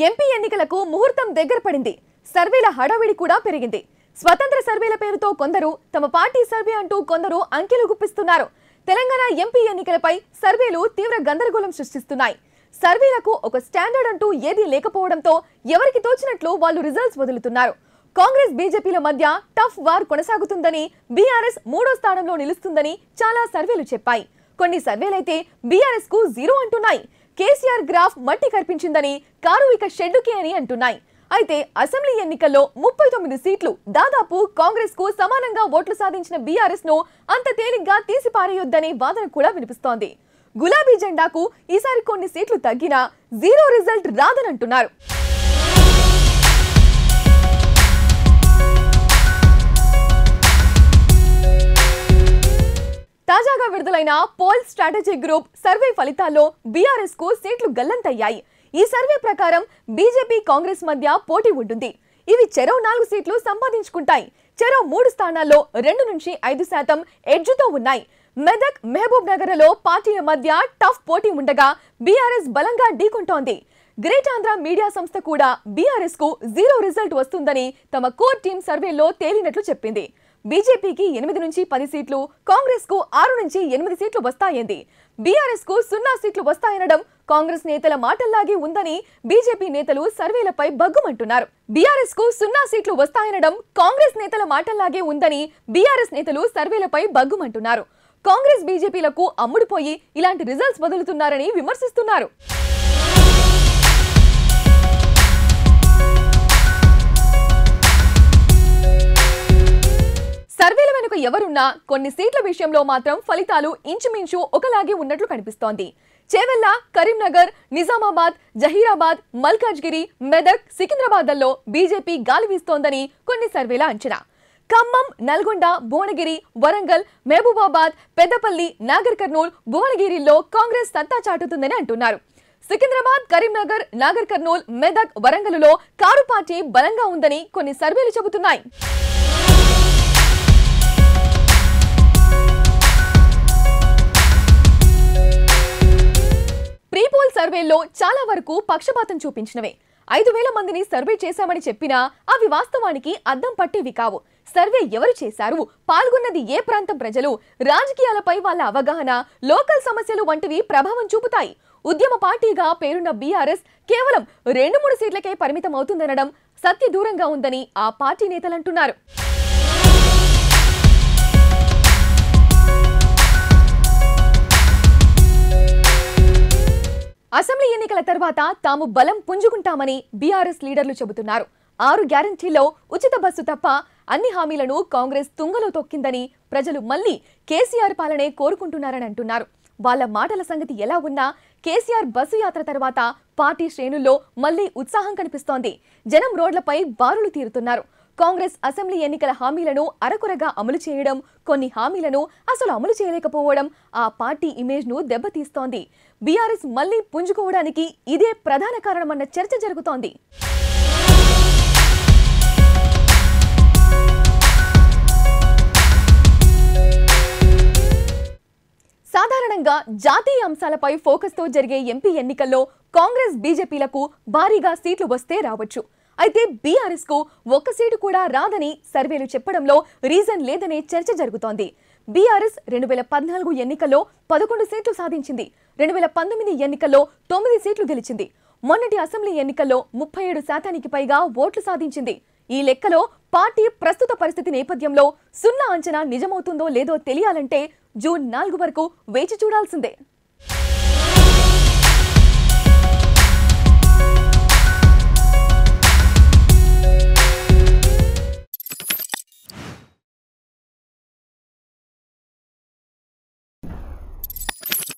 MP ఎన్నికలకు ముహూర్తం దగ్గర పడింది. సర్వేల హడావిడి కూడా పెరిగింది. స్వతంత్ర సర్వేల పేరుతో కొందరు, తమ పార్టీ సర్వే అంటూ కొందరు అంకెలు గుప్పిస్తున్నారు. తెలంగాణ ఎంపీ ఎన్నికలపై సర్వేలు తీవ్ర గందరగోళం సృష్టిస్తున్నాయి. సర్వేలకు ఒక స్టాండర్డ్ అంటూ ఏదీ లేకపోవడంతో ఎవరికి తోచినట్లు వాళ్ళు రిజల్ట్స్ వదులుతున్నారు. కాంగ్రెస్ బీజేపీల మధ్య టఫ్ వార్ కొనసాగుతుందని, బీఆర్ఎస్ 3వ స్థానంలో నిలుస్తుందని చాలా సర్వేలు చెప్పాయి. కొన్ని సర్వేలైతే బీఆర్ఎస్ కు 0 అంటున్నాయి. కేసీఆర్ గ్రాఫ్ మట్టి కనిపించిందని, కారు ఇక షెడ్డుకే అని అంటున్నాయి. అయితే అసెంబ్లీ ఎన్నికల్లో 39 సీట్లు, దాదాపు కాంగ్రెస్ కు సమానంగా ఓట్లు సాధించిన బీఆర్ఎస్ ను అంత తేలిగ్గా తీసిపారేయొద్దనే వాదన కూడా వినిపిస్తోంది. గులాబీ జెండాకు ఈసారి కొన్ని సీట్లు తగ్గినా 0 రిజల్ట్ రాదనంటున్నారు. తాజాగా విడుదలైన పోల్ స్ట్రాటజీ గ్రూప్ సర్వే ఫలితాల్లో బీఆర్ఎస్ కు సీట్లు గల్లంతయ్యాయి. ఈ సర్వే ప్రకారం బీజేపీ కాంగ్రెస్ మధ్య పోటీ ఉంటుంది. ఇవి చెరో 4 సీట్లు సంపాదించుకుంటాయి. చెరో 3 స్థానాల్లో 2 నుంచి 5% ఎడ్జుతో ఉన్నాయి. మెదక్, మహబూబ్ నగర్ లో పార్టీల మధ్య టఫ్ పోటీ ఉండగా బీఆర్ఎస్ బలంగా ఢీకొంటోంది. గ్రేట్ ఆంధ్ర మీడియా సంస్థ కూడా బీఆర్ఎస్ కు 0 రిజల్ట్ వస్తుందని తమ కోర్ టీమ్ సర్వేలో తేలినట్లు చెప్పింది. బీజేపీకి 8 నుంచి 10 సీట్లు, కాంగ్రెస్ కు 6 నుంచి 8 సీట్లు వస్తాయంది. బీఆర్ఎస్ కు 0 సీట్లు వస్తాయనడం కాంగ్రెస్ నేతల మాటల్లాగే ఉందని బీజేపీ నేతలు సర్వేలపై బగ్గుమంటున్నారు. బీఆర్ఎస్ కు 0 సీట్లు వస్తాయనడం కాంగ్రెస్ నేతల మాటల్లాగే ఉందని బీఆర్ఎస్ నేతలు సర్వేలపై బగ్గుమంటున్నారు. కాంగ్రెస్ బీజేపీలకు అమ్ముడుపోయి ఇలాంటి రిజల్ట్స్ వదులుతున్నారని విమర్శిస్తున్నారు. సర్వేల వెనుక ఎవరున్నా కొన్ని సీట్ల విషయంలో మాత్రం ఫలితాలు ఇంచుమించు ఒకలాగే ఉన్నట్లు కనిపిస్తోంది. చేవెళ్ల, కరీంనగర్, నిజామాబాద్, జహీరాబాద్, మల్కాజ్గిరి, మెదక్, సికింద్రాబాద్లలో బీజేపీ గాలి వీస్తోందని కొన్ని సర్వేల అంచనా. ఖమ్మం, నల్గొండ, భువనగిరి, వరంగల్, మహబూబాబాద్, పెద్దపల్లి, నాగర్ కర్నూల్, భువనగిరిలో కాంగ్రెస్ సత్తా చాటుతుందని అంటున్నారు. సికింద్రాబాద్, కరీంనగర్, నాగర్ కర్నూల్, మెదక్, వరంగల్లో కారు పార్టీ బలంగా ఉందని కొన్ని సర్వేలు చెబుతున్నాయి. ప్రీపోల్ సర్వేల్లో చాలా వరకు పక్షపాతం చూపించినవే. 5,000 మందిని సర్వే చేశామని చెప్పినా అవి వాస్తవానికి అద్దం పట్టేవి కావు. సర్వే ఎవరు చేశారు, పాల్గొన్నది ఏ ప్రాంతం ప్రజలు, రాజకీయాలపై వాళ్ళ అవగాహన, లోకల్ సమస్యలు వంటివి ప్రభావం చూపుతాయి. ఉద్యమ పార్టీగా పేరున్న బీఆర్ఎస్ కేవలం 2-3 సీట్లకే పరిమితం అవుతుందనడం సత్య దూరంగా ఉందని ఆ పార్టీ నేతలంటున్నారు. అసెంబ్లీ ఎన్నికల తర్వాత తాము బలం పుంజుకుంటామని బీఆర్ఎస్ లీడర్లు చెబుతున్నారు. 6 గ్యారంటీల్లో ఉచిత బస్సు తప్ప అన్ని హామీలను కాంగ్రెస్ తుంగలో తొక్కిందని, ప్రజలు మళ్లీ కేసీఆర్ పాలనే కోరుకుంటున్నారని అంటున్నారు. వాళ్ళ మాటల సంగతి ఎలా ఉన్నా కేసీఆర్ బస్సు యాత్ర తర్వాత పార్టీ శ్రేణుల్లో మళ్లీ ఉత్సాహం కనిపిస్తోంది. జనం రోడ్లపై బారులు తీరుతున్నారు. కాంగ్రెస్ అసెంబ్లీ ఎన్నికల హామీలను అరకొరగా అమలు చేయడం, కొన్ని హామీలను అసలు అమలు చేయలేకపోవడం ఆ పార్టీ ఇమేజ్ ను దెబ్బతీస్తోంది. బీఆర్ఎస్ మళ్లీ పుంజుకోవడానికి ఇదే ప్రధాన కారణమన్న చర్చ జరుగుతోంది. సాధారణంగా జాతీయ అంశాలపై ఫోకస్ తో జరిగే ఎంపీ ఎన్నికల్లో కాంగ్రెస్ బీజేపీలకు భారీగా సీట్లు వస్తే రావచ్చు. అయితే బీఆర్ఎస్ కు 1 సీటు కూడా రాదని సర్వేలు చెప్పడంలో రీజన్ లేదనే చర్చ జరుగుతోంది. బీఆర్ఎస్ 2014 ఎన్నికల్లో 11 సీట్లు సాధించింది. 2019 ఎన్నికల్లో 9 సీట్లు గెలిచింది. మొన్నటి అసెంబ్లీ ఎన్నికల్లో 37% పైగా ఓట్లు సాధించింది. ఈ లెక్కలో పార్టీ ప్రస్తుత పరిస్థితి నేపథ్యంలో 0 అంచనా నిజమవుతుందో లేదో తెలియాలంటే జూన్ 4 వరకు వేచి చూడాల్సిందే.